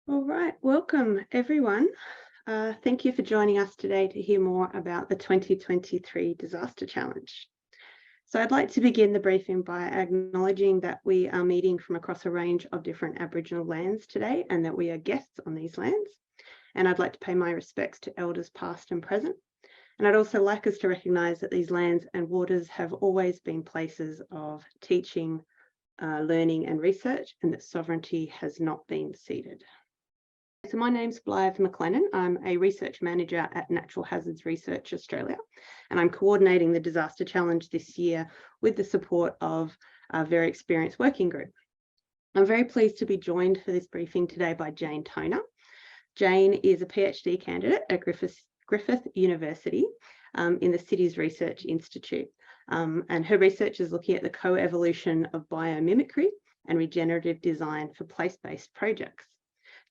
All right, welcome everyone. Thank you for joining us today to hear more about the 2023 Disaster Challenge. So I'd like to begin the briefing by acknowledging that we are meeting from across a range of different Aboriginal lands today and that we are guests on these lands. And I'd like to pay my respects to elders past and present. And I'd also like us to recognise that these lands and waters have always been places of teaching, learning and research, and that sovereignty has not been ceded. So my name's Blythe McLennan. I'm a research manager at Natural Hazards Research Australia, and I'm coordinating the Disaster Challenge this year with the support of a very experienced working group. I'm very pleased to be joined for this briefing today by Jane Toner. Jane is a PhD candidate at Griffith University in the Cities Research Institute, and her research is looking at the co-evolution of biomimicry and regenerative design for place-based projects.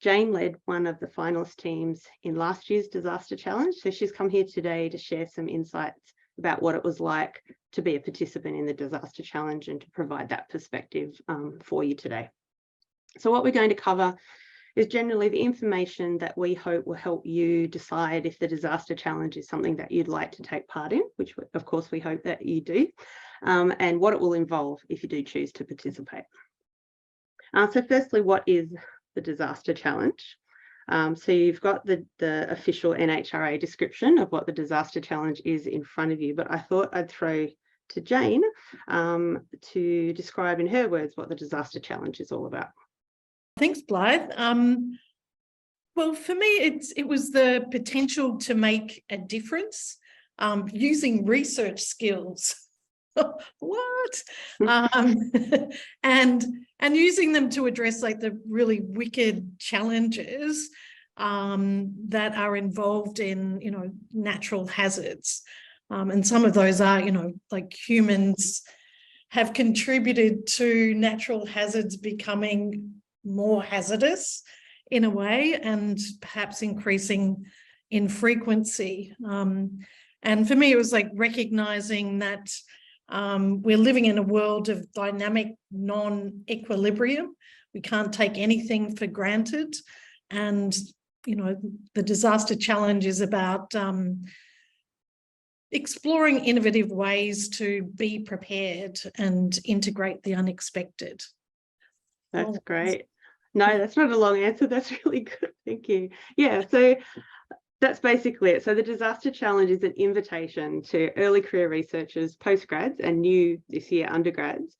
Jane led one of the finalist teams in last year's Disaster Challenge, so she's come here today to share some insights about what it was like to be a participant in the Disaster Challenge and to provide that perspective for you today. So what we're going to cover is generally the information that we hope will help you decide if the Disaster Challenge is something that you'd like to take part in, which of course we hope that you do, and what it will involve if you do choose to participate. So firstly, what is the Disaster Challenge? So you've got the official NHRA description of what the Disaster Challenge is in front of you, but I thought I'd throw to Jane to describe in her words what the Disaster Challenge is all about. Thanks, Blythe. Well, for me, it was the potential to make a difference using research skills. What? And using them to address like the really wicked challenges that are involved in, natural hazards. And some of those are, like humans have contributed to natural hazards becoming more hazardous in a way and perhaps increasing in frequency. And for me, it was like recognizing that we're living in a world of dynamic non-equilibrium. We can't take anything for granted. And, the Disaster Challenge is about exploring innovative ways to be prepared and integrate the unexpected. That's great. No, that's not a long answer. That's really good. Thank you. Yeah, so that's basically it. So the Disaster Challenge is an invitation to early career researchers, postgrads and new this year undergrads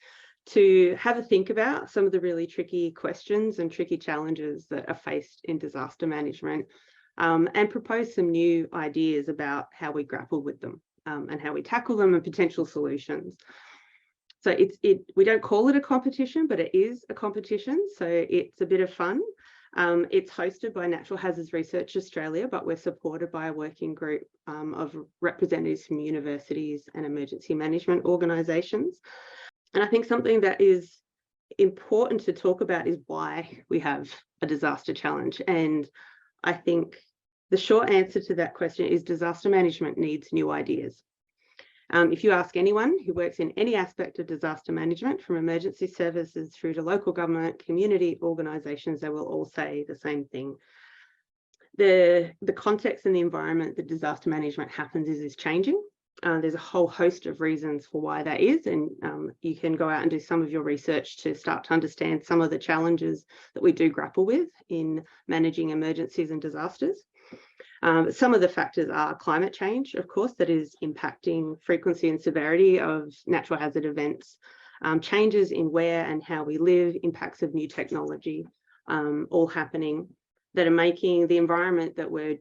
to have a think about some of the really tricky questions and tricky challenges that are faced in disaster management, and propose some new ideas about how we grapple with them and how we tackle them and potential solutions. So we don't call it a competition, but it is a competition. So it's a bit of fun. It's hosted by Natural Hazards Research Australia, but we're supported by a working group of representatives from universities and emergency management organisations. And I think something that is important to talk about is why we have a Disaster Challenge. And I think the short answer to that question is disaster management needs new ideas. If you ask anyone who works in any aspect of disaster management, from emergency services through to local government, community organisations, they will all say the same thing. The context and the environment that disaster management happens is changing. There's a whole host of reasons for why that is, and you can go out and do some of your research to start to understand some of the challenges that we do grapple with in managing emergencies and disasters. Some of the factors are climate change, of course, that is impacting frequency and severity of natural hazard events, changes in where and how we live, impacts of new technology, all happening that are making the environment that we're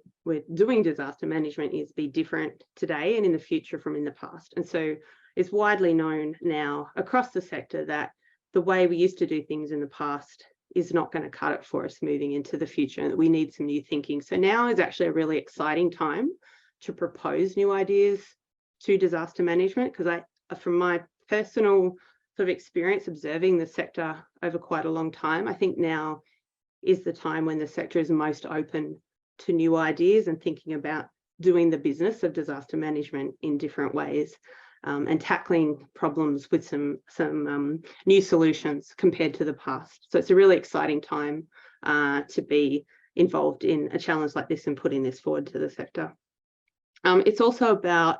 doing disaster management is be different today and in the future from in the past. And so it's widely known now across the sector that the way we used to do things in the past is not going to cut it for us moving into the future, and that we need some new thinking. So now is actually a really exciting time to propose new ideas to disaster management, because from my personal sort of experience observing the sector over quite a long time, I think now is the time when the sector is most open to new ideas and thinking about doing the business of disaster management in different ways. and tackling problems with some new solutions compared to the past. So it's a really exciting time to be involved in a challenge like this and putting this forward to the sector. It's also about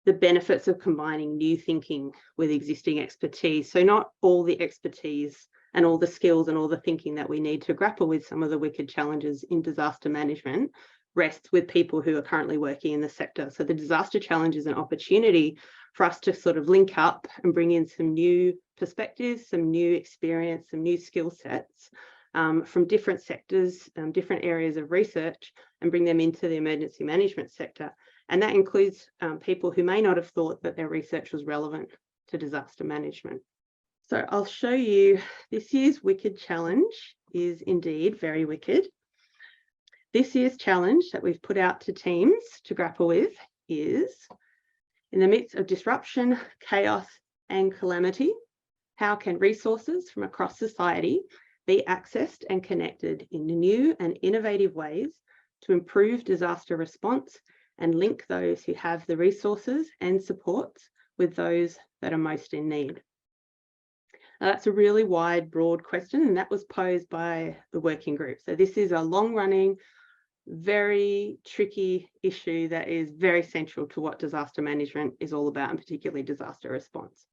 the benefits of combining new thinking with existing expertise. So not all the expertise and all the skills and all the thinking that we need to grapple with some of the wicked challenges in disaster management rests with people who are currently working in the sector. So the disaster challenge is an opportunity for us to sort of link up and bring in some new perspectives, some new experience, some new skill sets from different sectors, different areas of research, and bring them into the emergency management sector. And that includes people who may not have thought that their research was relevant to disaster management. So I'll show you this year's Wicked Challenge is indeed very wicked. This year's challenge that we've put out to teams to grapple with is, in the midst of disruption, chaos, and calamity, how can resources from across society be accessed and connected in new and innovative ways to improve disaster response and link those who have the resources and supports with those that are most in need? Now, that's a really wide, broad question, and that was posed by the working group. So this is a long-running, very tricky issue that is very central to what disaster management is all about, and particularly disaster response.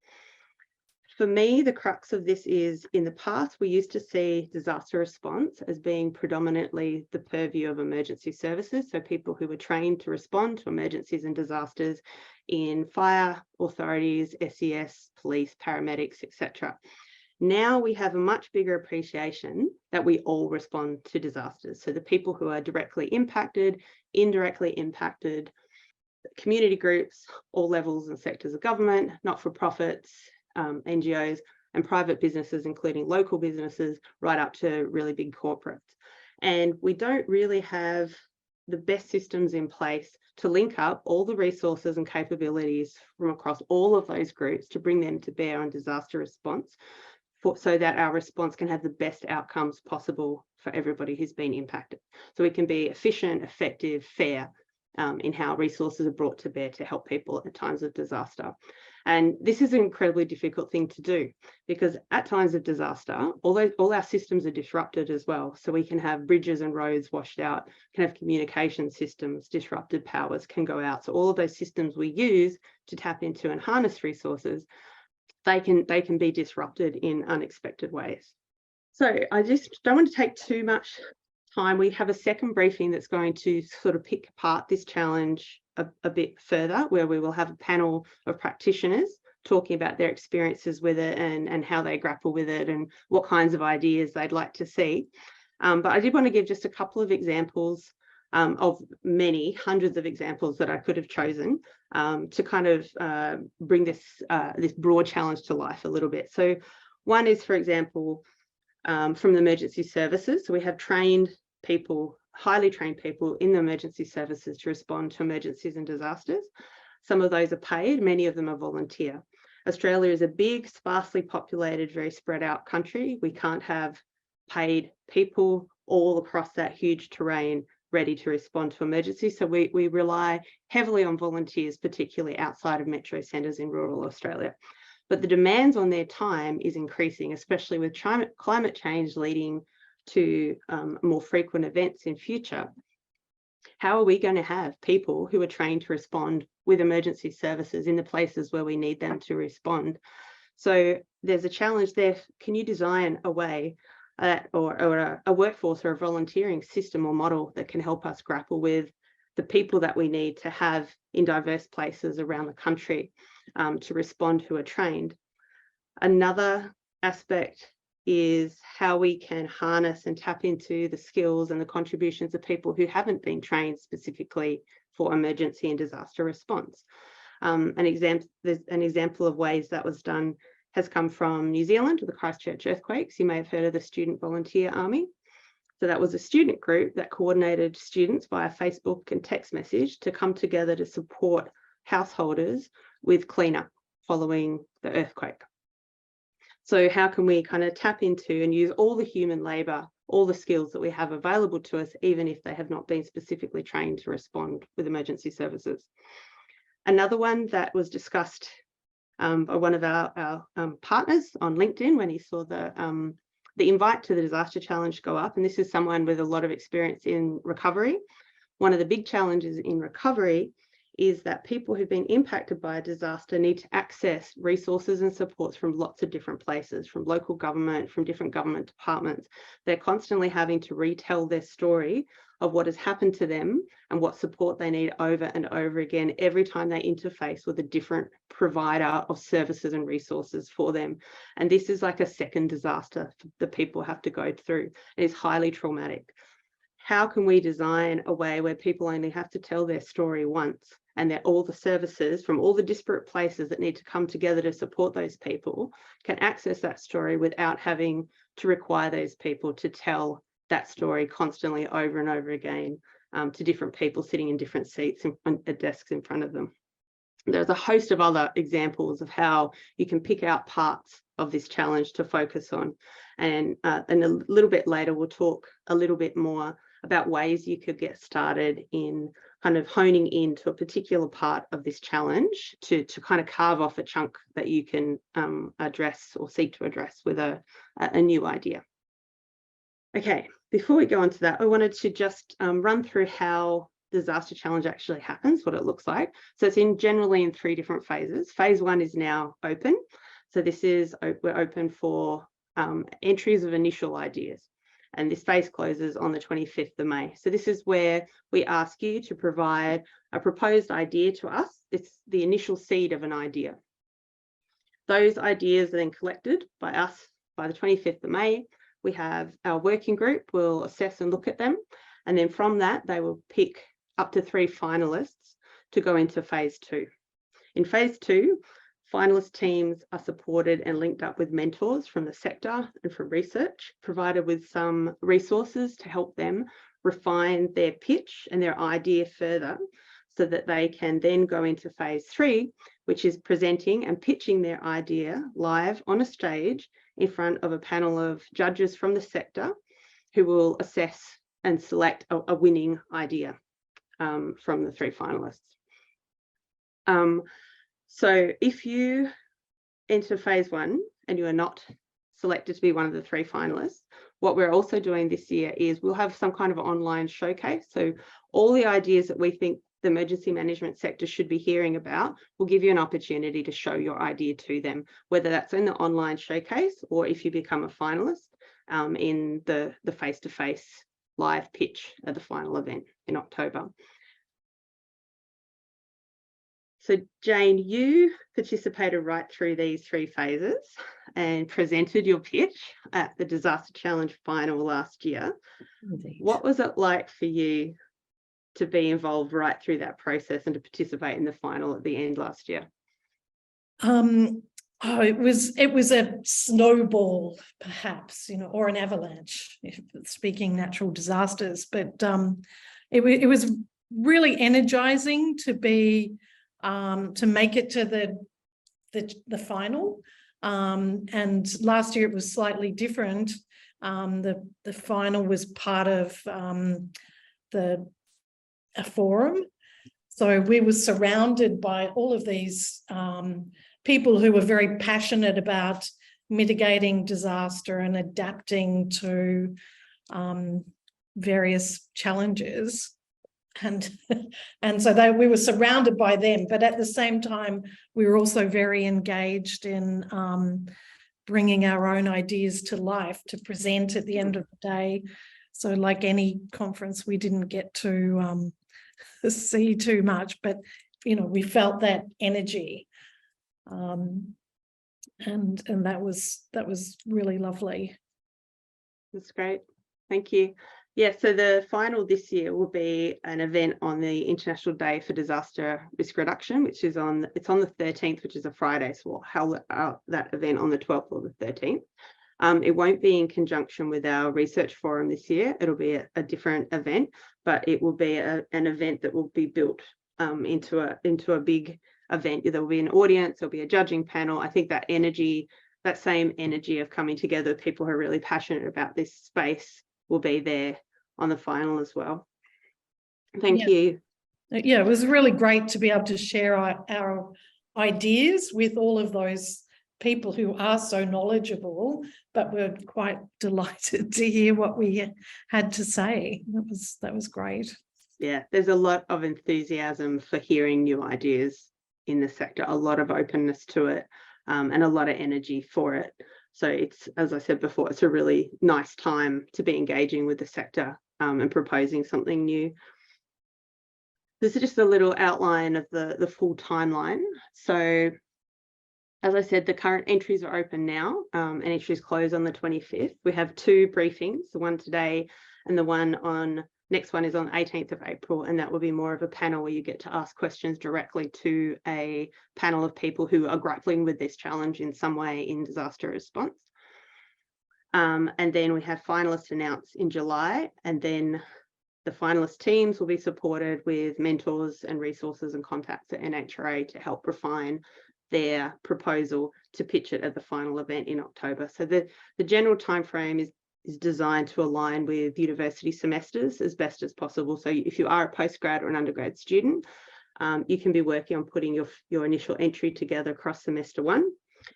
For me, the crux of this is, in the past, we used to see disaster response as being predominantly the purview of emergency services, so people who were trained to respond to emergencies and disasters in fire authorities, SES, police, paramedics, etc. Now we have a much bigger appreciation that we all respond to disasters. So the people who are directly impacted, indirectly impacted, community groups, all levels and sectors of government, not-for-profits, NGOs, and private businesses, including local businesses, right up to really big corporates. And we don't really have the best systems in place to link up all the resources and capabilities from across all of those groups to bring them to bear on disaster response, so that our response can have the best outcomes possible for everybody who's been impacted. So we can be efficient, effective, fair in how resources are brought to bear to help people at times of disaster. And this is an incredibly difficult thing to do, because at times of disaster, all our systems are disrupted as well. So we can have bridges and roads washed out, can have communication systems, disrupted powers can go out. So all of those systems we use to tap into and harness resources, they can be disrupted in unexpected ways. So I just don't want to take too much time. We have a second briefing that's going to sort of pick apart this challenge a bit further, where we will have a panel of practitioners talking about their experiences with it and how they grapple with it and what kinds of ideas they'd like to see. But I did want to give just a couple of examples of many hundreds of examples that I could have chosen to kind of bring this broad challenge to life a little bit. So one is, for example, from the emergency services. So we have trained people, highly trained people in the emergency services to respond to emergencies and disasters. Some of those are paid, many of them are volunteer. Australia is a big, sparsely populated, very spread out country. We can't have paid people all across that huge terrain ready to respond to emergencies. So we rely heavily on volunteers, particularly outside of metro centres in rural Australia. But the demands on their time is increasing, especially with climate change leading to more frequent events in future. How are we going to have people who are trained to respond with emergency services in the places where we need them to respond? So there's a challenge there. Can you design a way or a workforce or a volunteering system or model that can help us grapple with the people that we need to have in diverse places around the country to respond who are trained? Another aspect is how we can harness and tap into the skills and the contributions of people who haven't been trained specifically for emergency and disaster response. There's an example of ways that was done has come from New Zealand with the Christchurch earthquakes. You may have heard of the Student Volunteer Army. So that was a student group that coordinated students via Facebook and text message to come together to support householders with cleanup following the earthquake. So how can we kind of tap into and use all the human labour, all the skills that we have available to us, even if they have not been specifically trained to respond with emergency services? Another one that was discussed by one of our partners on LinkedIn when he saw the invite to the disaster challenge go up, and this is someone with a lot of experience in recovery. One of the big challenges in recovery is that people who've been impacted by a disaster need to access resources and supports from lots of different places, from local government, from different government departments. They're constantly having to retell their story of what has happened to them and what support they need over and over again every time they interface with a different provider of services and resources for them. And this is like a second disaster that people have to go through. It is highly traumatic. How can we design a way where people only have to tell their story once, and that all the services from all the disparate places that need to come together to support those people can access that story without having to require those people to tell that story constantly over and over again to different people sitting in different seats at desks in front of them. There's a host of other examples of how you can pick out parts of this challenge to focus on. And a little bit later, we'll talk a little bit more about ways you could get started in kind of honing into a particular part of this challenge to kind of carve off a chunk that you can address or seek to address with a new idea. Okay, before we go on to that, I wanted to just run through how disaster challenge actually happens, what it looks like. So it's generally in 3 different phases. Phase 1 is now open. So this is, we're open for entries of initial ideas. And this phase closes on the 25th of May. So this is where we ask you to provide a proposed idea to us. It's the initial seed of an idea. Those ideas are then collected by us by the 25th of May. We have our working group will assess and look at them. And then from that, they will pick up to 3 finalists to go into phase 2. In phase 2, finalist teams are supported and linked up with mentors from the sector and from research, provided with some resources to help them refine their pitch and their idea further so that they can then go into phase 3, which is presenting and pitching their idea live on a stage in front of a panel of judges from the sector who will assess and select a winning idea from the 3 finalists. So if you enter phase 1 and you are not selected to be one of the 3 finalists, what we're also doing this year is we'll have some kind of online showcase. So all the ideas that we think the emergency management sector should be hearing about, we'll give you an opportunity to show your idea to them, whether that's in the online showcase or if you become a finalist in the face-to-face live pitch at the final event in October. So Jane, you participated right through these 3 phases and presented your pitch at the Disaster Challenge final last year. Indeed. What was it like for you to be involved right through that process and to participate in the final at the end last year? It was a snowball, perhaps, or an avalanche, speaking natural disasters. But it was really energizing to be to make it to the final. And last year it was slightly different. The final was part of a forum. So we were surrounded by all of these people who were very passionate about mitigating disaster and adapting to various challenges. And so we were surrounded by them, but at the same time, we were also very engaged in bringing our own ideas to life to present at the end of the day. So like any conference, we didn't get to see too much, but we felt that energy, and that was really lovely. That's great, thank you. Yeah, so the final this year will be an event on the International Day for Disaster Risk Reduction, which is on the 13th, which is a Friday. So we'll hold that event on the 12th or the 13th. It won't be in conjunction with our research forum this year. It'll be a different event, but it will be an event that will be built into a big event. There will be an audience, there'll be a judging panel. I think that energy, that same energy of coming together, people who are really passionate about this space will be there on the final as well. Thank you. Yeah, it was really great to be able to share our ideas with all of those people who are so knowledgeable, but we're quite delighted to hear what we had to say. That was great. Yeah, there's a lot of enthusiasm for hearing new ideas in the sector, a lot of openness to it, and a lot of energy for it. So it's, as I said before, it's a really nice time to be engaging with the sector and proposing something new. This is just a little outline of the full timeline. So as I said, the current entries are open now, and entries close on the 25th. We have 2 briefings, the one today and the one on next one is on 18th of April, and that will be more of a panel where you get to ask questions directly to a panel of people who are grappling with this challenge in some way in disaster response. And then we have finalists announced in July, and then the finalist teams will be supported with mentors and resources and contacts at NHRA to help refine their proposal to pitch it at the final event in October. So the general timeframe is designed to align with university semesters as best as possible. So if you are a postgrad or an undergrad student, you can be working on putting your initial entry together across semester 1.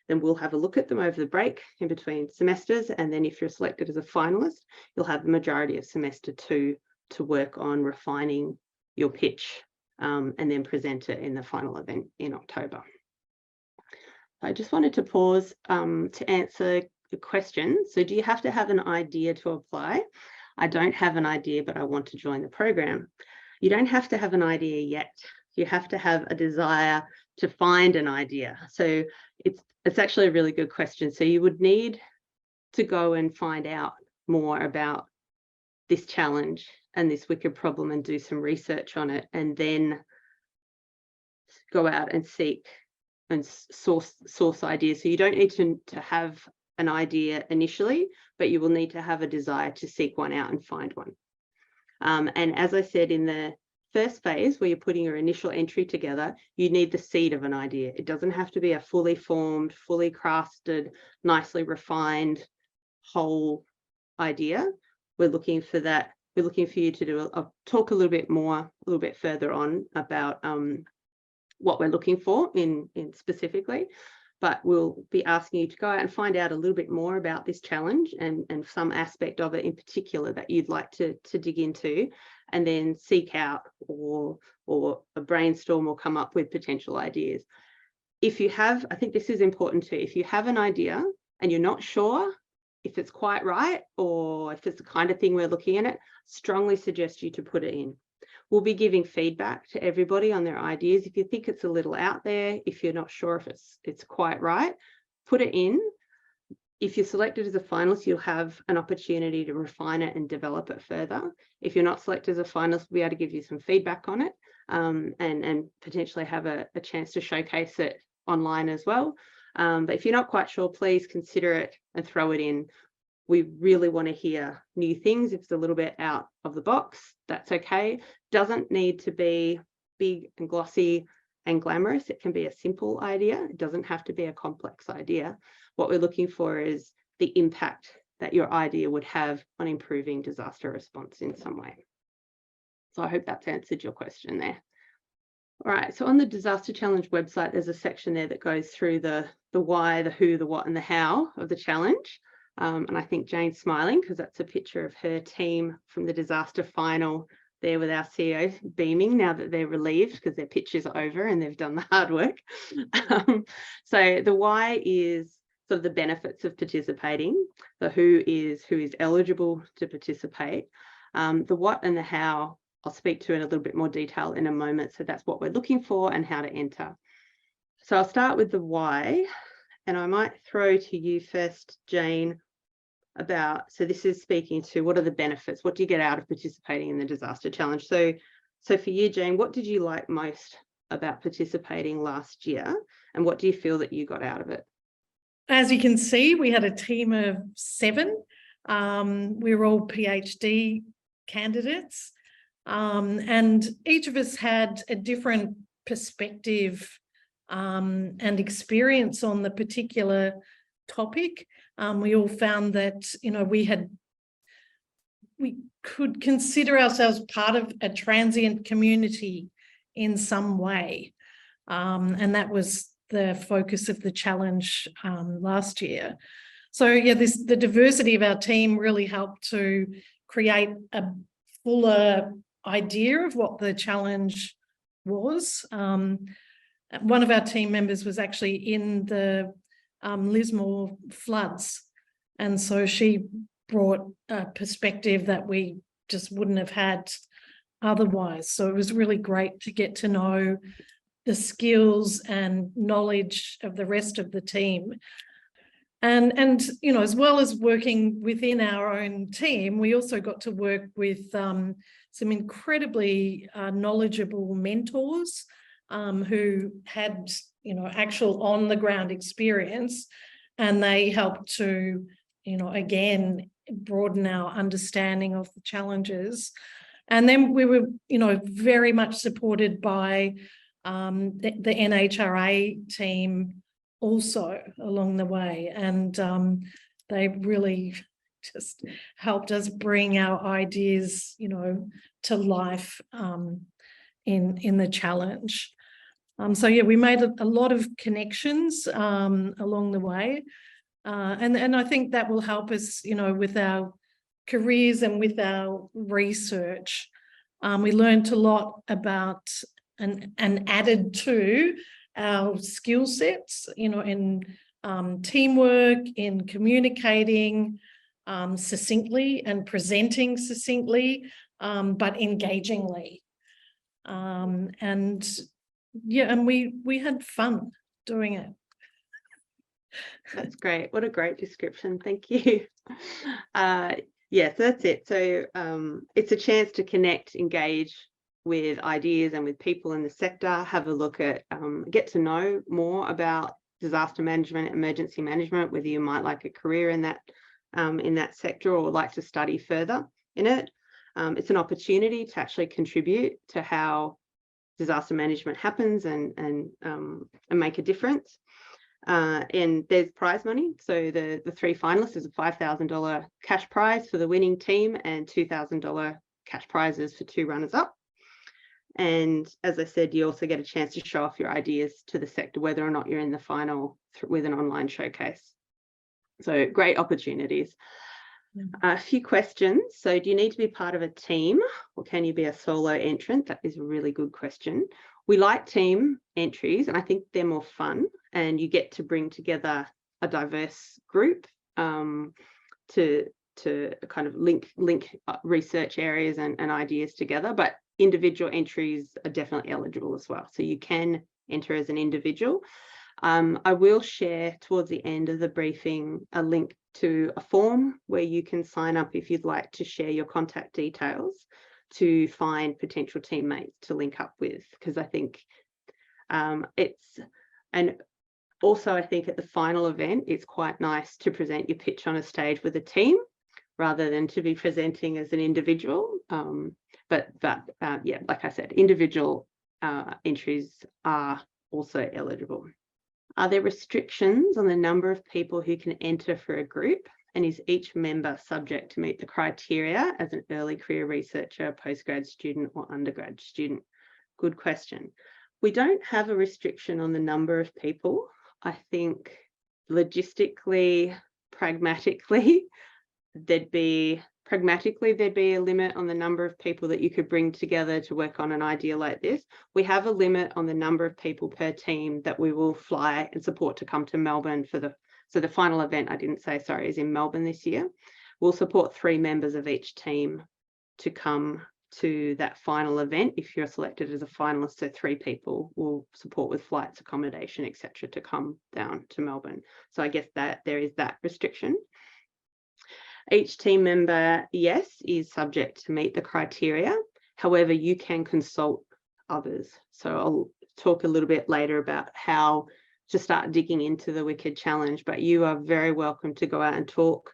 Then we'll have a look at them over the break in between semesters. And then if you're selected as a finalist, you'll have the majority of semester 2 to work on refining your pitch and then present it in the final event in October. I just wanted to pause to answer the question. So do you have to have an idea to apply? I don't have an idea, but I want to join the program. You don't have to have an idea yet. You have to have a desire to find an idea. So it's actually a really good question. So you would need to go and find out more about this challenge and this wicked problem and do some research on it, and then go out and seek and source ideas. So you don't need to have an idea initially, but you will need to have a desire to seek one out and find one. And as I said, in the first phase where you're putting your initial entry together, you need the seed of an idea. It doesn't have to be a fully formed, fully crafted, nicely refined whole idea. We're looking for that. We're looking for you to do talk a little bit further on about what we're looking for in specifically, but we'll be asking you to go out and find out a little bit more about this challenge and some aspect of it in particular that you'd like to dig into, and then seek out or a brainstorm or come up with potential ideas. If you have, I think this is important too, if you have an idea and you're not sure if it's quite right or if it's the kind of thing we're looking at, strongly suggest you to put it in. We'll be giving feedback to everybody on their ideas. If you think it's a little out there, if you're not sure if it's quite right, put it in. If you're selected as a finalist, you'll have an opportunity to refine it and develop it further. If you're not selected as a finalist, we'll be able to give you some feedback on it and potentially have a chance to showcase it online as well. But if you're not quite sure, please consider it and throw it in. We really want to hear new things. If it's a little bit out of the box, that's okay. Doesn't need to be big and glossy and glamorous. It can be a simple idea. It doesn't have to be a complex idea. What we're looking for is the impact that your idea would have on improving disaster response in some way. So I hope that's answered your question there. All right, so on the Disaster Challenge website, there's a section there that goes through the why, the who, the what, and the how of the challenge. And I think Jane's smiling because that's a picture of her team from the disaster final there with our CEO beaming now that they're relieved because their pitch is over and they've done the hard work. So the why is sort of the benefits of participating. The who is eligible to participate. The what and the how I'll speak to in a little bit more detail in a moment. So that's what we're looking for and how to enter. So I'll start with the why, and I might throw to you first, Jane, so this is speaking to what are the benefits? What do you get out of participating in the Disaster Challenge? So for you, Jane, what did you like most about participating last year? And what do you feel that you got out of it? As you can see, we had a team of 7. We were all PhD candidates. And each of us had a different perspective and experience on the particular topic. We all found that, we could consider ourselves part of a transient community in some way. And that was the focus of the challenge last year. So yeah, the diversity of our team really helped to create a fuller idea of what the challenge was. One of our team members was actually in the Lismore floods, and so she brought a perspective that we just wouldn't have had otherwise. So it was really great to get to know the skills and knowledge of the rest of the team. And you know, as well as working within our own team, we also got to work with some incredibly knowledgeable mentors who had, you know, actual on the ground experience, and they helped to, you know, again, broaden our understanding of the challenges. And then we were, you know, very much supported by the NHRA team also along the way, and they really just helped us bring our ideas, you know, to life in the challenge. So yeah, we made a lot of connections along the way, and I think that will help us, you know, with our careers and with our research. We learned a lot about and added to our skill sets, you know, in teamwork, in communicating succinctly and presenting succinctly, but engagingly. And yeah, and we had fun doing it. That's great. What a great description. Thank you. Yes, that's it. So it's a chance to connect, engage with ideas and with people in the sector, have a look at, get to know more about disaster management, emergency management, whether you might like a career in that sector or like to study further in it. It's an opportunity to actually contribute to how disaster management happens and make a difference. And there's prize money. So the three finalists is a $5,000 cash prize for the winning team and $2,000 cash prizes for 2 runners-up. And as I said, you also get a chance to show off your ideas to the sector, whether or not you're in the final with an online showcase. So great opportunities. A few questions. So do you need to be part of a team, or can you be a solo entrant? That is a really good question. We like team entries, and I think they're more fun, and you get to bring together a diverse group to kind of link research areas and ideas together. But individual entries are definitely eligible as well. So you can enter as an individual. I will share towards the end of the briefing a link to a form where you can sign up if you'd like to share your contact details to find potential teammates to link up with, because I think and also I think at the final event, it's quite nice to present your pitch on a stage with a team rather than to be presenting as an individual. But yeah, like I said, individual entries are also eligible. Are there restrictions on the number of people who can enter for a group? And is each member subject to meet the criteria as an early career researcher, postgrad student or undergrad student? Good question. We don't have a restriction on the number of people. I think logistically, pragmatically, there'd be a limit on the number of people that you could bring together to work on an idea like this. We have a limit on the number of people per team that we will fly and support to come to Melbourne for the final event, I didn't say, sorry, is in Melbourne this year. We'll support 3 members of each team to come to that final event. If you're selected as a finalist, so 3 people will support with flights, accommodation, etc. to come down to Melbourne. So I guess that there is that restriction. Each team member, yes, is subject to meet the criteria. However, you can consult others. So I'll talk a little bit later about how to start digging into the Wicked Challenge, but you are very welcome to go out and talk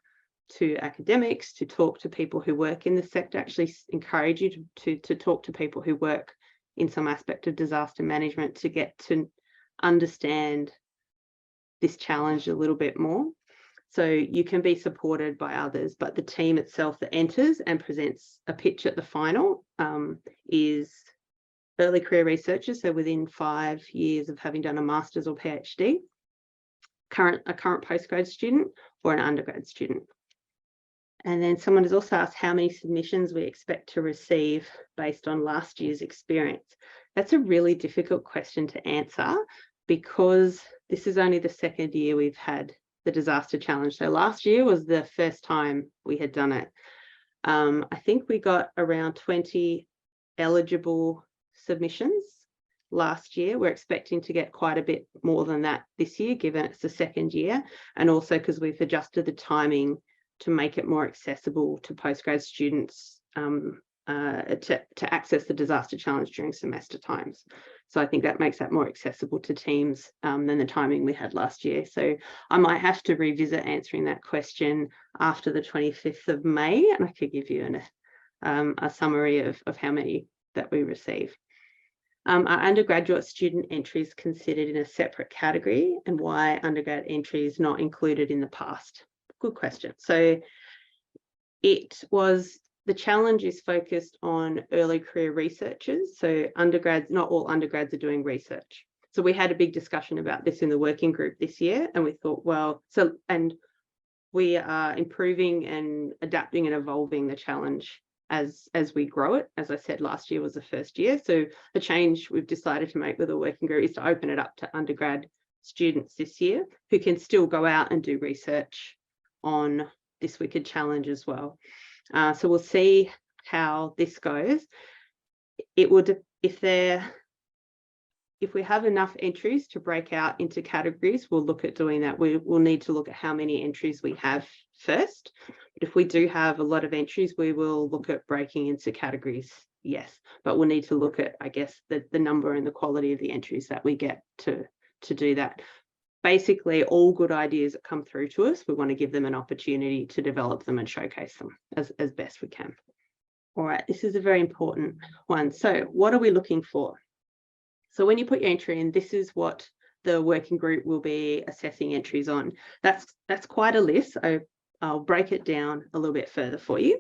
to academics, to talk to people who work in the sector. Actually encourage you to talk to people who work in some aspect of disaster management to get to understand this challenge a little bit more. So you can be supported by others, but the team itself that enters and presents a pitch at the final is early career researchers, so within 5 years of having done a master's or PhD, a current postgrad student, or an undergrad student. And then someone has also asked how many submissions we expect to receive based on last year's experience. That's a really difficult question to answer because this is only the second year we've had the disaster challenge. So last year was the first time we had done it. I think we got around 20 eligible submissions last year. We're expecting to get quite a bit more than that this year, given it's the second year, and also because we've adjusted the timing to make it more accessible to postgrad students to access the disaster challenge during semester times. So I think that makes that more accessible to teams than the timing we had last year. So I might have to revisit answering that question after the 25th of May, and I could give you a summary of how many that we receive. Are undergraduate student entries considered in a separate category, and why undergrad entry is not included in the past? Good question. So the challenge is focused on early career researchers. So undergrads, not all undergrads are doing research. So we had a big discussion about this in the working group this year, and we thought, well, and we are improving and adapting and evolving the challenge as we grow it. As I said, last year was the first year. So the change we've decided to make with the working group is to open it up to undergrad students this year who can still go out and do research on this wicked challenge as well. So we'll see how this goes. It would, if we have enough entries to break out into categories, we'll look at doing that. We'll need to look at how many entries we have first. But if we do have a lot of entries, we will look at breaking into categories, yes. But we'll need to look at, I guess, the number and the quality of the entries that we get to do that. Basically, all good ideas that come through to us, we want to give them an opportunity to develop them and showcase them as best we can. All right, this is a very important one. So what are we looking for? So when you put your entry in, this is what the working group will be assessing entries on. That's quite a list. I'll break it down a little bit further for you.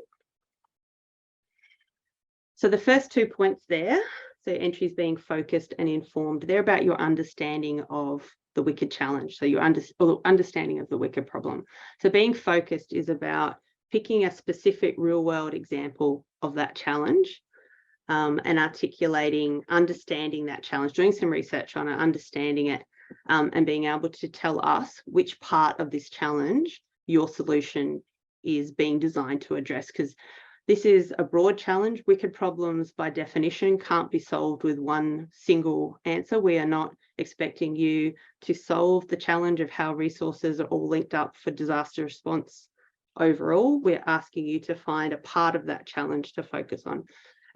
So the first 2 points there, so entries being focused and informed, they're about your understanding of the wicked challenge. So your understanding of the wicked problem. So being focused is about picking a specific real world example of that challenge and articulating, understanding that challenge, doing some research on it, understanding it, and being able to tell us which part of this challenge your solution is being designed to address, because this is a broad challenge. Wicked problems, by definition, can't be solved with one single answer. We are not expecting you to solve the challenge of how resources are all linked up for disaster response overall. We're asking you to find a part of that challenge to focus on.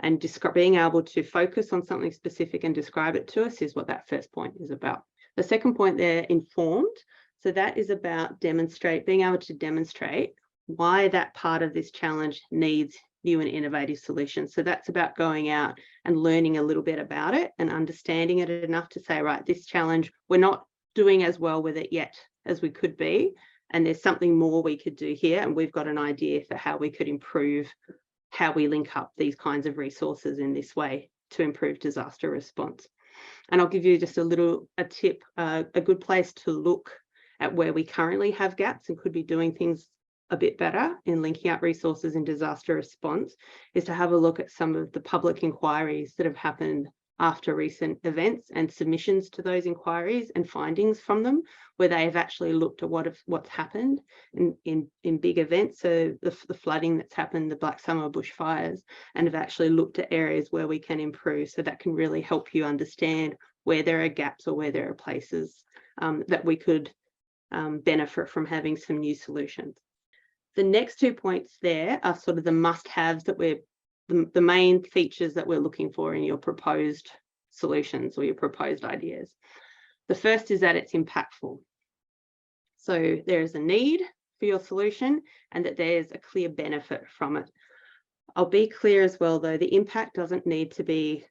And being able to focus on something specific and describe it to us is what that first point is about. The second point there, informed. So that is about being able to demonstrate why that part of this challenge needs new and innovative solutions. So that's about going out and learning a little bit about it and understanding it enough to say, right, this challenge, we're not doing as well with it yet as we could be. And there's something more we could do here. And we've got an idea for how we could improve how we link up these kinds of resources in this way to improve disaster response. And I'll give you just a tip, a good place to look at where we currently have gaps and could be doing things a bit better in linking up resources in disaster response is to have a look at some of the public inquiries that have happened after recent events and submissions to those inquiries and findings from them, where they have actually looked at what's happened in big events, so the flooding that's happened, the Black Summer bushfires, and have actually looked at areas where we can improve. So that can really help you understand where there are gaps or where there are places that we could benefit from having some new solutions. The next 2 points there are sort of the must-haves that the main features that we're looking for in your proposed solutions or your proposed ideas. The first is that it's impactful. So there is a need for your solution and that there's a clear benefit from it. I'll be clear as well, though, the impact doesn't need to be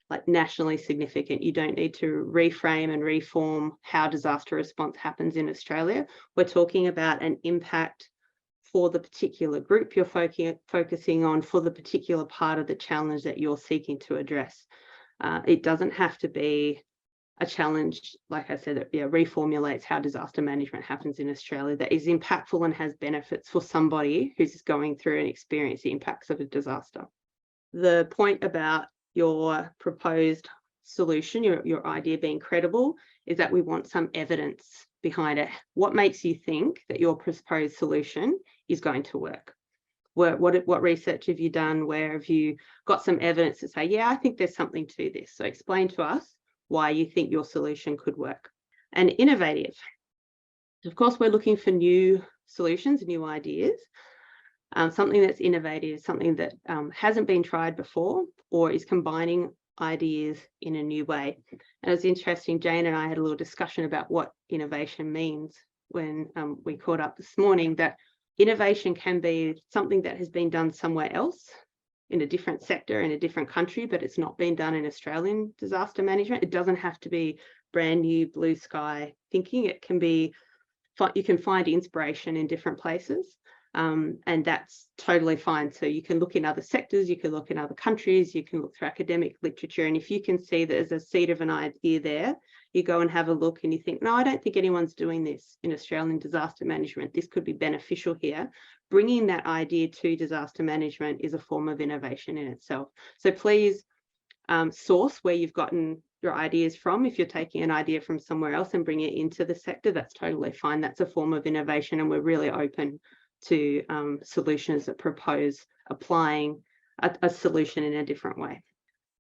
like nationally significant. You don't need to reframe and reform how disaster response happens in Australia. We're talking about an impact for the particular group you're focusing on, for the particular part of the challenge that you're seeking to address. It doesn't have to be a challenge, like I said, that reformulates how disaster management happens in Australia, that is impactful and has benefits for somebody who's going through and experiencing the impacts of a disaster. The point about your proposed solution, your idea being credible, is that we want some evidence behind it. What makes you think that your proposed solution is going to work? What research have you done? Where have you got some evidence to say, yeah, I think there's something to this? So explain to us why you think your solution could work. And innovative. Of course, we're looking for new solutions, new ideas. Something that's innovative, something that hasn't been tried before, or is combining ideas in a new way. And it's interesting, Jane and I had a little discussion about what innovation means when we caught up this morning, that innovation can be something that has been done somewhere else in a different sector, in a different country, but it's not been done in Australian disaster management. It doesn't have to be brand new blue sky thinking. It can be, you can find inspiration in different places. And that's totally fine. So you can look in other sectors, you can look in other countries, you can look through academic literature. And if you can see that there's a seed of an idea there, you go and have a look and you think, no, I don't think anyone's doing this in Australian disaster management. This could be beneficial here. Bringing that idea to disaster management is a form of innovation in itself. So please source where you've gotten your ideas from. If you're taking an idea from somewhere else and bring it into the sector, that's totally fine. That's a form of innovation, and we're really open to solutions that propose applying a solution in a different way.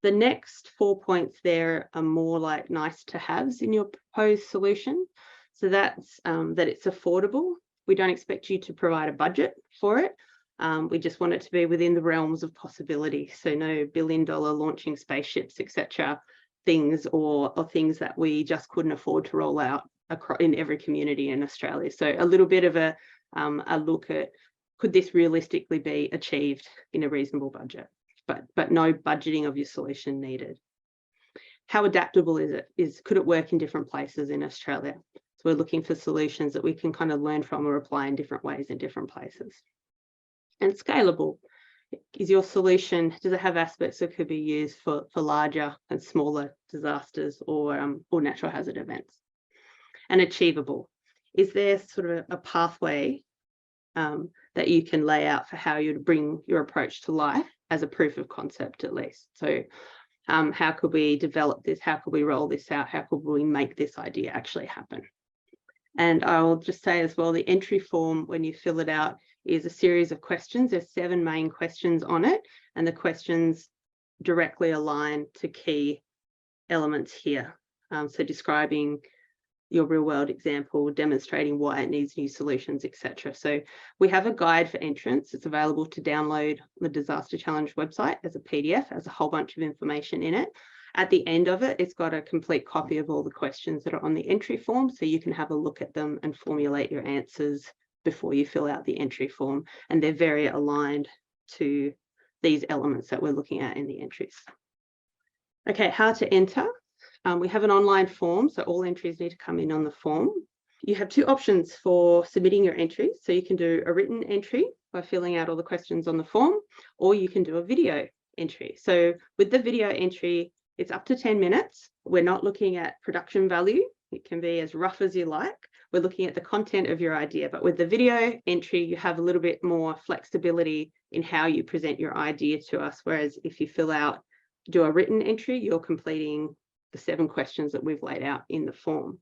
The next 4 points there are more like nice to haves in your proposed solution. So that's that it's affordable. We don't expect you to provide a budget for it. We just want it to be within the realms of possibility. So no billion-dollar launching spaceships, etc. things or things that we just couldn't afford to roll out in every community in Australia. So a little bit of a look at, could this realistically be achieved in a reasonable budget, but no budgeting of your solution needed. How adaptable is it? Could it work in different places in Australia? So we're looking for solutions that we can kind of learn from or apply in different ways in different places. And scalable. Is your solution, does it have aspects that could be used for larger and smaller disasters or natural hazard events? And achievable. Is there sort of a pathway that you can lay out for how you'd bring your approach to life as a proof of concept, at least? So how could we develop this? How could we roll this out? How could we make this idea actually happen? And I'll just say as well, the entry form, when you fill it out, is a series of questions. There's 7 main questions on it, and the questions directly align to key elements here. So describing your real world example, demonstrating why it needs new solutions, etc. So we have a guide for entrants. It's available to download the Disaster Challenge website as a PDF, as a whole bunch of information in it. At the end of it, it's got a complete copy of all the questions that are on the entry form, so you can have a look at them and formulate your answers before you fill out the entry form. And they're very aligned to these elements that we're looking at in the entries. Okay, how to enter. We have an online form, so all entries need to come in on the form. You have 2 options for submitting your entries. So you can do a written entry by filling out all the questions on the form, or you can do a video entry. So with the video entry, it's up to 10 minutes. We're not looking at production value. It can be as rough as you like. We're looking at the content of your idea. But with the video entry, you have a little bit more flexibility in how you present your idea to us. Whereas if you do a written entry, you're completing the 7 questions that we've laid out in the form.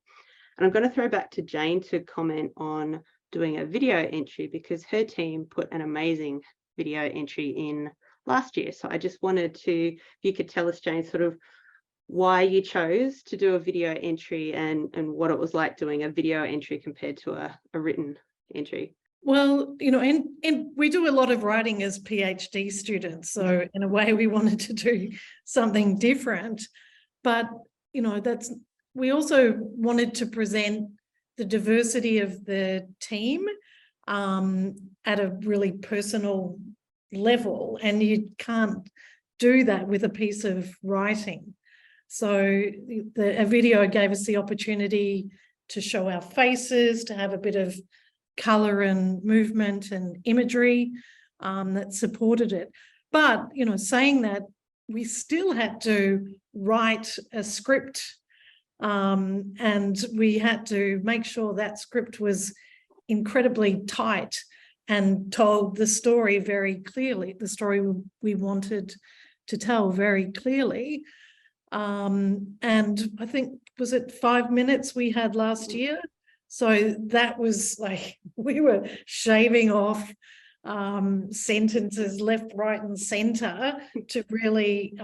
And I'm going to throw back to Jane to comment on doing a video entry, because her team put an amazing video entry in last year. So I just wanted to, if you could tell us, Jane, sort of why you chose to do a video entry and what it was like doing a video entry compared to a written entry. Well, you know, and we do a lot of writing as PhD students. So in a way, we wanted to do something different. But, you know, we also wanted to present the diversity of the team at a really personal level, and you can't do that with a piece of writing. So a video gave us the opportunity to show our faces, to have a bit of colour and movement and imagery that supported it. But, you know, saying that, we still had to write a script, and we had to make sure that script was incredibly tight and told the story very clearly, the story we wanted to tell very clearly. And I think, was it 5 minutes we had last year? So that was like, we were shaving off sentences left, right, and center to really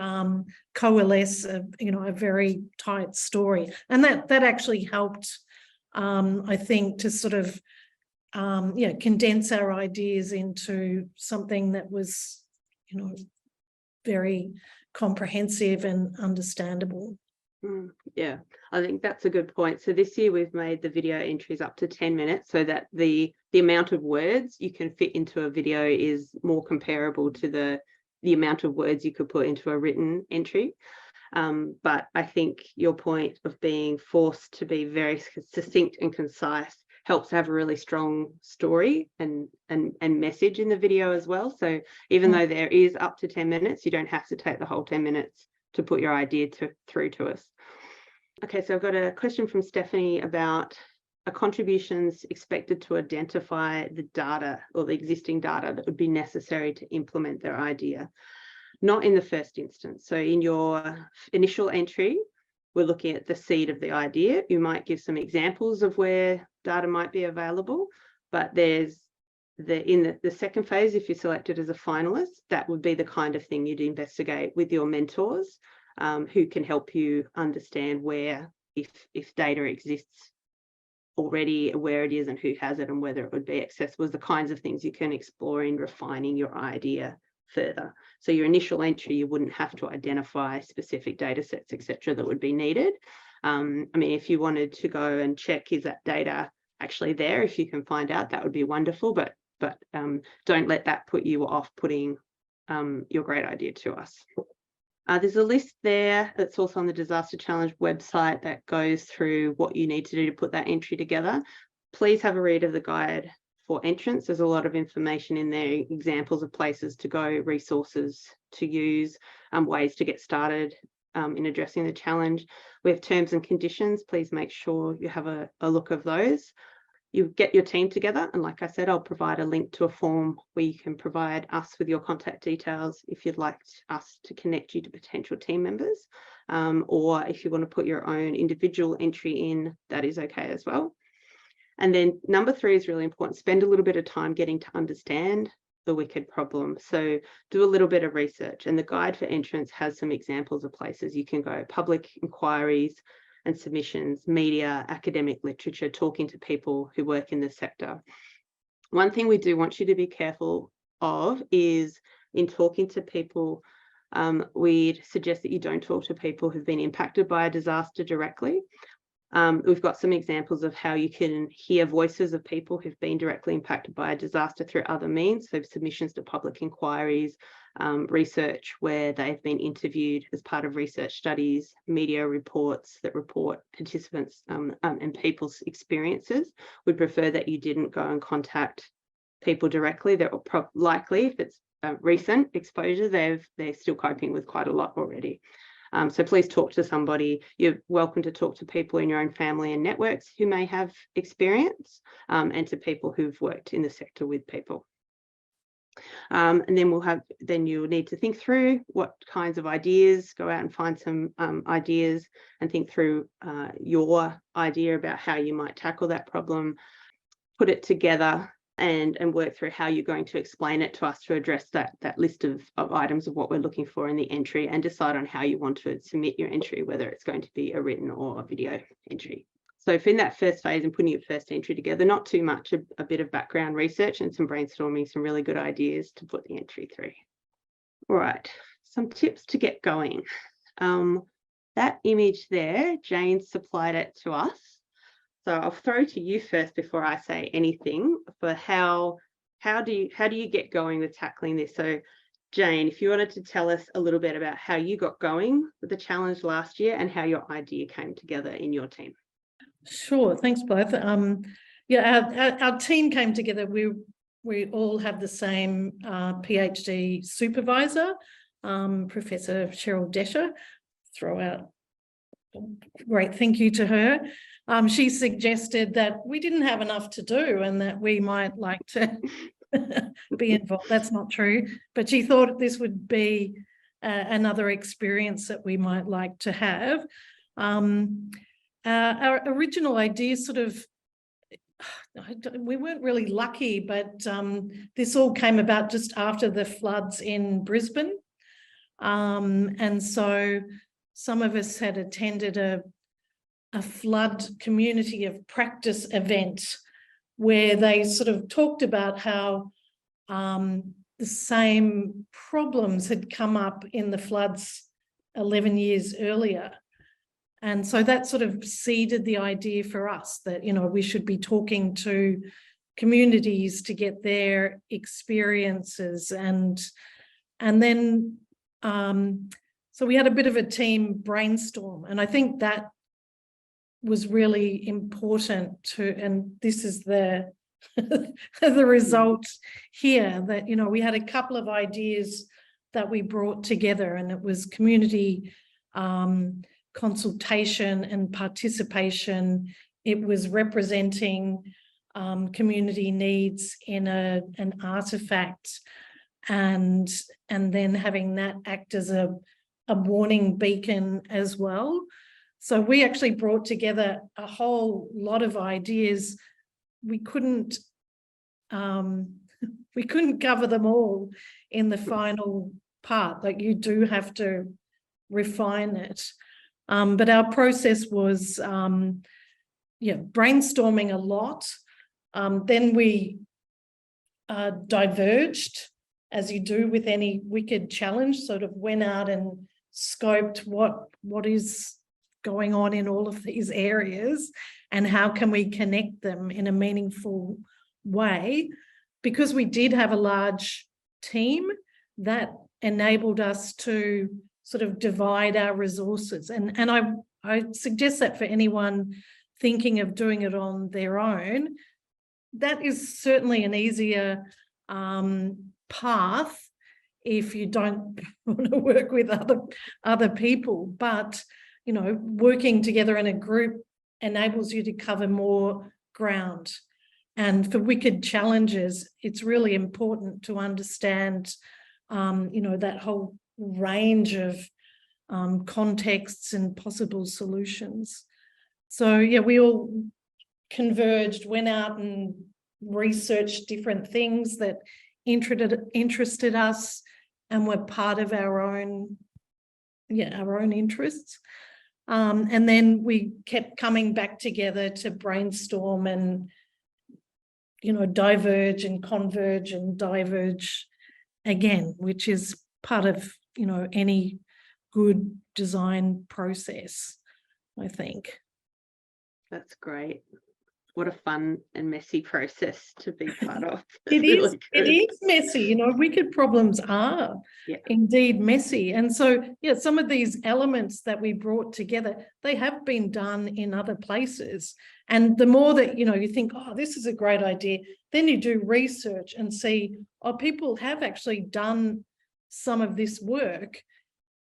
coalesce a very tight story. And that actually helped, I think, to sort of condense our ideas into something that was, very comprehensive and understandable. Yeah, I think that's a good point. So this year we've made the video entries up to 10 minutes so that the amount of words you can fit into a video is more comparable to the amount of words you could put into a written entry. But I think your point of being forced to be very succinct and concise helps have a really strong story and message in the video as well. So even though there is up to 10 minutes, you don't have to take the whole 10 minutes to put your idea through to us. Okay, so I've got a question from Stephanie about contributions expected to identify the data or the existing data that would be necessary to implement their idea. Not in the first instance. So in your initial entry, we're looking at the seed of the idea. You might give some examples of where data might be available, but there's in the second phase, if you're selected as a finalist, that would be the kind of thing you'd investigate with your mentors, who can help you understand where, if data exists already, where it is and who has it and whether it would be accessible, is the kinds of things you can explore in refining your idea further. So your initial entry, you wouldn't have to identify specific data sets, etc., that would be needed. I mean, if you wanted to go and check, is that data actually there? If you can find out, that would be wonderful, but don't let that put you off putting your great idea to us. There's a list there that's also on the Disaster Challenge website that goes through what you need to do to put that entry together. Please have a read of the guide for entrance. There's a lot of information in there, examples of places to go, resources to use, ways to get started in addressing the challenge. We have terms and conditions. Please make sure you have a look of those. You get your team together, and like I said, I'll provide a link to a form where you can provide us with your contact details if you'd like us to connect you to potential team members, or if you want to put your own individual entry in, that is okay as well. And then number 3 is really important. Spend a little bit of time getting to understand the wicked problem. So do a little bit of research, and the guide for entrance has some examples of places you can go: public inquiries and submissions, media, academic literature, talking to people who work in the sector. One thing we do want you to be careful of is in talking to people, we'd suggest that you don't talk to people who've been impacted by a disaster directly. We've got some examples of how you can hear voices of people who've been directly impacted by a disaster through other means, so submissions to public inquiries, research where they've been interviewed as part of research studies, media reports that report participants and people's experiences. We'd prefer that you didn't go and contact people directly. They're likely, if it's recent exposure, they're still coping with quite a lot already. So please talk to somebody. You're welcome to talk to people in your own family and networks who may have experience, and to people who've worked in the sector with people. And then you'll need to think through what kinds of ideas, go out and find some ideas and think through your idea about how you might tackle that problem, put it together and work through how you're going to explain it to us to address that list of items of what we're looking for in the entry, and decide on how you want to submit your entry, whether it's going to be a written or a video entry. So if in that first phase and putting your first entry together, not too much, a bit of background research and some brainstorming, some really good ideas to put the entry through. All right, some tips to get going. That image there, Jane supplied it to us. So I'll throw to you first before I say anything for how do you get going with tackling this? So Jane, if you wanted to tell us a little bit about how you got going with the challenge last year and how your idea came together in your team. Sure, thanks, Blythe. Yeah, our team came together. We all have the same PhD supervisor, Professor Cheryl Desher. Throw out a great thank you to her. She suggested that we didn't have enough to do and that we might like to be involved. That's not true, but she thought this would be another experience that we might like to have. Our original idea we weren't really lucky, but this all came about just after the floods in Brisbane. And so some of us had attended a flood community of practice event where they sort of talked about how the same problems had come up in the floods 11 years earlier. And so that sort of seeded the idea for us that, we should be talking to communities to get their experiences. And then, so we had a bit of a team brainstorm, and I think that was really important and this is the the result here, that, we had a couple of ideas that we brought together, and it was community consultation and participation. It was representing community needs in an artifact, and then having that act as a warning beacon as well. So we actually brought together a whole lot of ideas. We couldn't cover them all in the final part. Like, you do have to refine it. But our process was, brainstorming a lot. Then we diverged, as you do with any wicked challenge, sort of went out and scoped what is going on in all of these areas and how can we connect them in a meaningful way. Because we did have a large team, that enabled us to sort of divide our resources. And I suggest that for anyone thinking of doing it on their own, that is certainly an easier path if you don't want to work with other people. But, working together in a group enables you to cover more ground. And for wicked challenges, it's really important to understand, that whole range of contexts and possible solutions. So, we all converged, went out and researched different things that interested us and were part of our own interests. And then we kept coming back together to brainstorm and, diverge and converge and diverge again, which is part of, any good design process, I think. That's great. What a fun and messy process to be part of. It is messy. Wicked problems are indeed messy. And so, some of these elements that we brought together, they have been done in other places. And the more that, you think, oh, this is a great idea, then you do research and see, oh, people have actually done some of this work.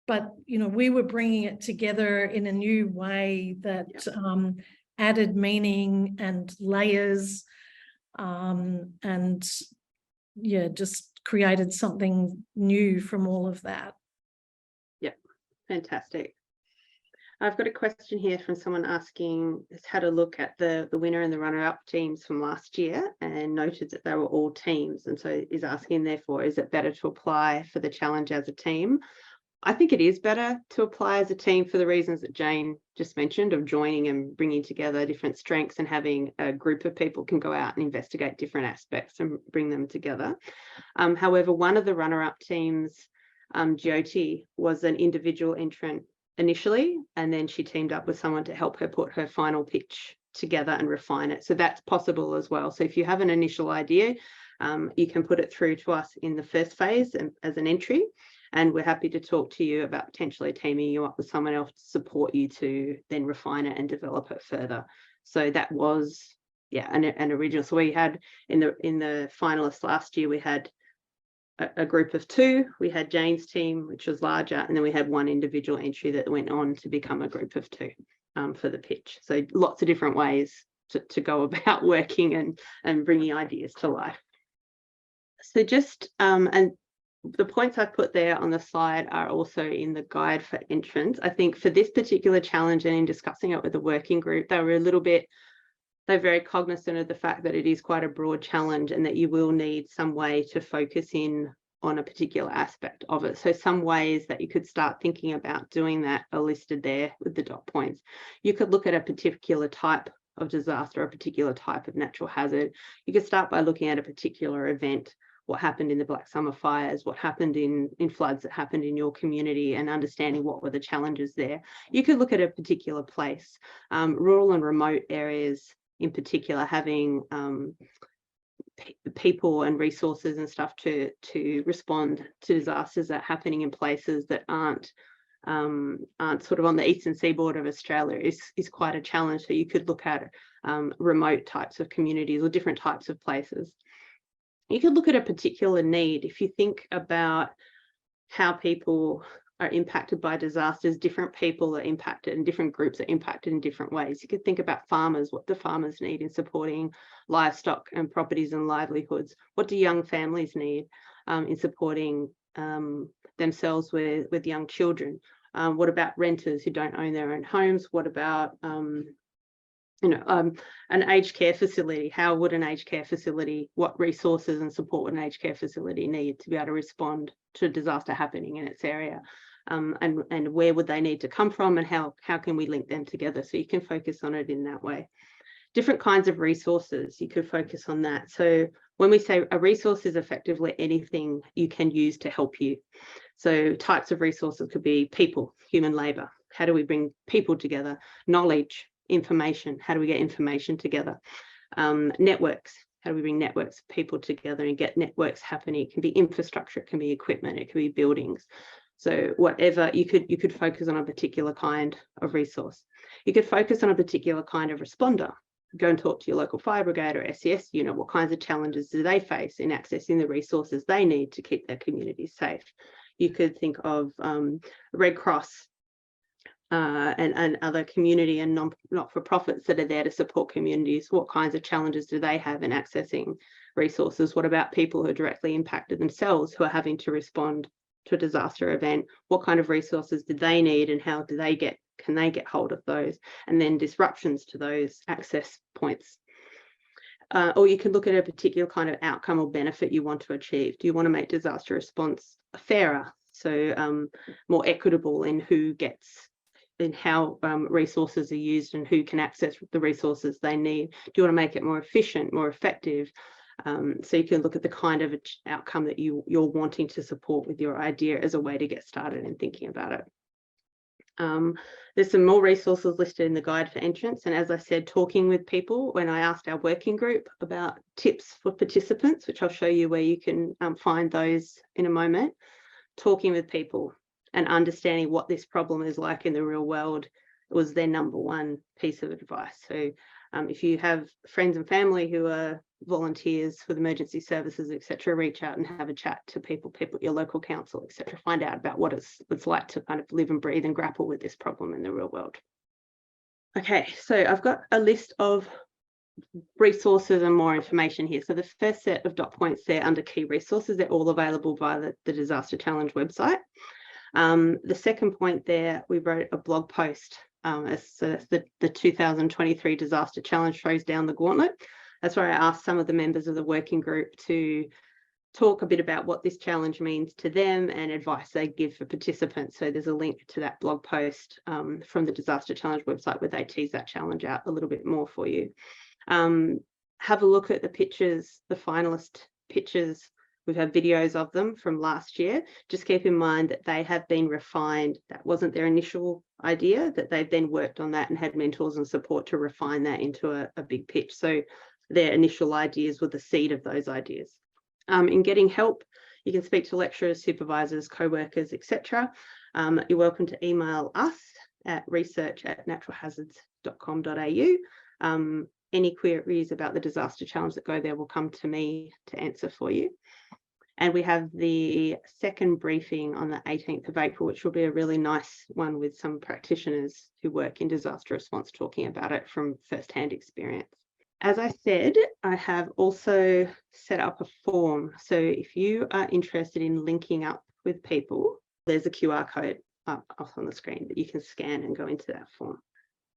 But, we were bringing it together in a new way that added meaning and layers, and just created something new from all of that. Yeah, fantastic. I've got a question here from someone asking, has had a look at the winner and the runner-up teams from last year and noted that they were all teams, and so is asking, therefore, is it better to apply for the challenge as a team? I think it is better to apply as a team for the reasons that Jane just mentioned, of joining and bringing together different strengths and having a group of people can go out and investigate different aspects and bring them together. However, one of the runner-up teams, Jyoti, was an individual entrant initially, and then she teamed up with someone to help her put her final pitch together and refine it. So that's possible as well. So if you have an initial idea, you can put it through to us in the first phase as an entry. And we're happy to talk to you about potentially teaming you up with someone else to support you to then refine it and develop it further. So that was, an original. So we had in the finalists last year, we had a group of 2. We had Jane's team, which was larger, and then we had 1 individual entry that went on to become a group of 2 for the pitch. So lots of different ways to go about working and bringing ideas to life. So just, and the points I've put there on the slide are also in the guide for entrance. I think for this particular challenge and in discussing it with the working group, they're very cognizant of the fact that it is quite a broad challenge and that you will need some way to focus in on a particular aspect of it. So some ways that you could start thinking about doing that are listed there with the dot points. You could look at a particular type of disaster, a particular type of natural hazard. You could start by looking at a particular event, what happened in the Black Summer fires, what happened in floods that happened in your community, and understanding what were the challenges there. You could look at a particular place, rural and remote areas in particular, having people and resources and stuff to respond to disasters that are happening in places that aren't sort of on the eastern seaboard of Australia is quite a challenge. So you could look at remote types of communities or different types of places. You could look at a particular need. If you think about how people are impacted by disasters, different people are impacted and different groups are impacted in different ways. You could think about farmers. What do farmers need in supporting livestock and properties and livelihoods? What do young families need in supporting themselves with young children? What about renters who don't own their own homes? What about an aged care facility? How would an aged care facility, what resources and support would an aged care facility need to be able to respond to a disaster happening in its area? And where would they need to come from, and how can we link them together? So you can focus on it in that way. Different kinds of resources, you could focus on that. So when we say a resource is effectively anything you can use to help you. So types of resources could be people, human labour. How do we bring people together? Knowledge, information. How do we get information together? Networks. How do we bring networks of people together and get networks happening? It can be infrastructure, it can be equipment, it can be buildings. So whatever, you could focus on a particular kind of resource. You could focus on a particular kind of responder. Go and talk to your local fire brigade or SES unit. What kinds of challenges do they face in accessing the resources they need to keep their communities safe? You could think of Red Cross and other community and not-for-profits that are there to support communities. What kinds of challenges do they have in accessing resources? What about people who are directly impacted themselves, who are having to respond to a disaster event? What kind of resources do they need, and how can they get hold of those? And then disruptions to those access points. Or you can look at a particular kind of outcome or benefit you want to achieve. Do you want to make disaster response fairer? So more equitable in who gets, in how resources are used and who can access the resources they need? Do you want to make it more efficient, more effective? So you can look at the kind of outcome that you're wanting to support with your idea as a way to get started in thinking about it. There's some more resources listed in the guide for entrance. And as I said, talking with people, when I asked our working group about tips for participants, which I'll show you where you can find those in a moment, talking with people and understanding what this problem is like in the real world was their number one piece of advice. So if you have friends and family who are volunteers with emergency services, etc., reach out and have a chat to people at your local council, etc., find out about what it's like to kind of live and breathe and grapple with this problem in the real world. Okay, so I've got a list of resources and more information here. So the first set of dot points there under key resources, they're all available via the Disaster Challenge website. The second point there, we wrote a blog post. So that's the 2023 Disaster Challenge throws down the gauntlet. That's where I asked some of the members of the working group to talk a bit about what this challenge means to them and advice they give for participants. So there's a link to that blog post from the Disaster Challenge website where they tease that challenge out a little bit more for you. Have a look at the pictures, the finalist pictures. We've had videos of them from last year. Just keep in mind that they have been refined. That wasn't their initial idea, that they've then worked on that and had mentors and support to refine that into a big pitch. So their initial ideas were the seed of those ideas. In getting help, you can speak to lecturers, supervisors, co-workers, etc. You're welcome to email us at research@naturalhazards.com.au. Any queries about the disaster challenge that go there will come to me to answer for you. And we have the second briefing on the 18th of April, which will be a really nice one with some practitioners who work in disaster response talking about it from first-hand experience. As I said, I have also set up a form. So if you are interested in linking up with people, there's a QR code up on the screen that you can scan and go into that form.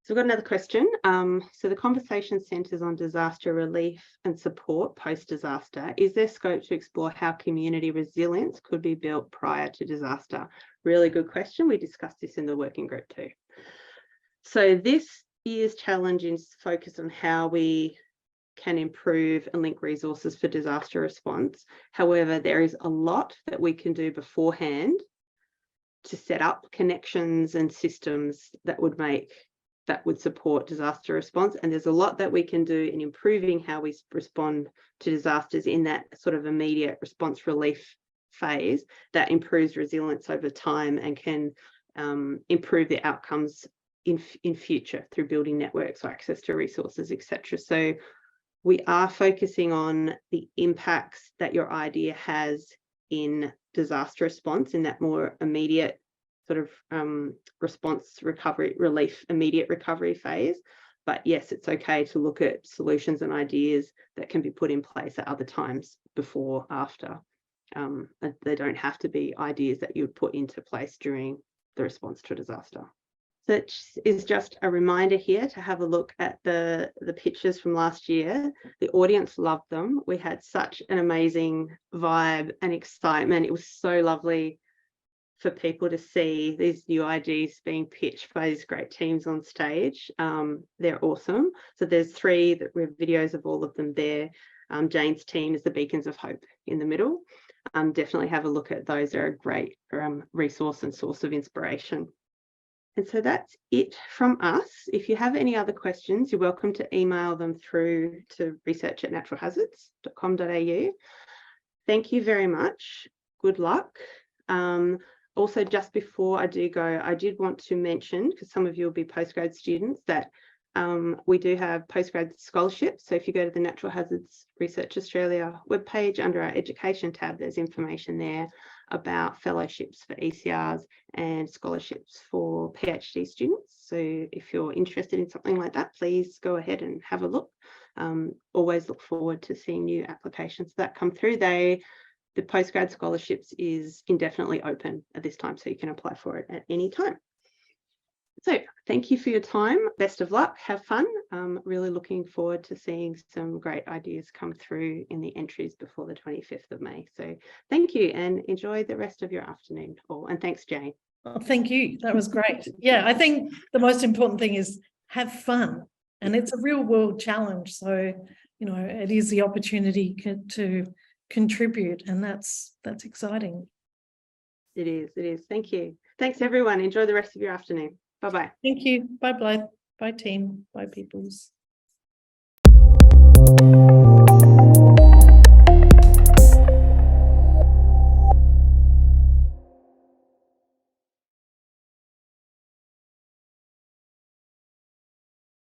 So we've got another question. So the conversation centres on disaster relief and support post-disaster. Is there scope to explore how community resilience could be built prior to disaster? Really good question. We discussed this in the working group too. So this year's challenge is focused on how we can improve and link resources for disaster response. However, there is a lot that we can do beforehand to set up connections and systems that would support disaster response. And there's a lot that we can do in improving how we respond to disasters in that sort of immediate response relief phase that improves resilience over time and can improve the outcomes in future through building networks or access to resources, etc. So we are focusing on the impacts that your idea has in disaster response in that more immediate sort of response recovery relief immediate recovery phase. But yes, it's okay to look at solutions and ideas that can be put in place at other times before, after. They don't have to be ideas that you would put into place during the response to a disaster. So it is just a reminder here to have a look at the pictures from last year. The audience loved them. We had such an amazing vibe and excitement. It was so lovely for people to see these new ideas being pitched by these great teams on stage. They're awesome. So there's 3 that we have videos of all of them there. Jane's team is the Beacons of Hope in the middle. Definitely have a look at those. They're a great resource and source of inspiration. And so that's it from us. If you have any other questions, you're welcome to email them through to research@naturalhazards.com.au. Thank you very much. Good luck. Also, just before I do go, I did want to mention, because some of you will be postgrad students, that we do have postgrad scholarships. So if you go to the Natural Hazards Research Australia webpage, under our education tab, there's information there about fellowships for ECRs and scholarships for PhD students. So if you're interested in something like that, please go ahead and have a look. Always look forward to seeing new applications that come through. The postgrad scholarships is indefinitely open at this time, so you can apply for it at any time. So thank you for your time. Best of luck. Have fun. Really looking forward to seeing some great ideas come through in the entries before the 25th of May. So thank you and enjoy the rest of your afternoon all. And thanks, Jane. Well, thank you. That was great. Yeah, I think the most important thing is have fun. And it's a real world challenge. So, you know, it is the opportunity to contribute, and that's exciting. It is. Thank you. Thanks, everyone. Enjoy the rest of your afternoon. Bye-bye. Thank you. Bye, Blythe. Bye, team. Bye, peoples.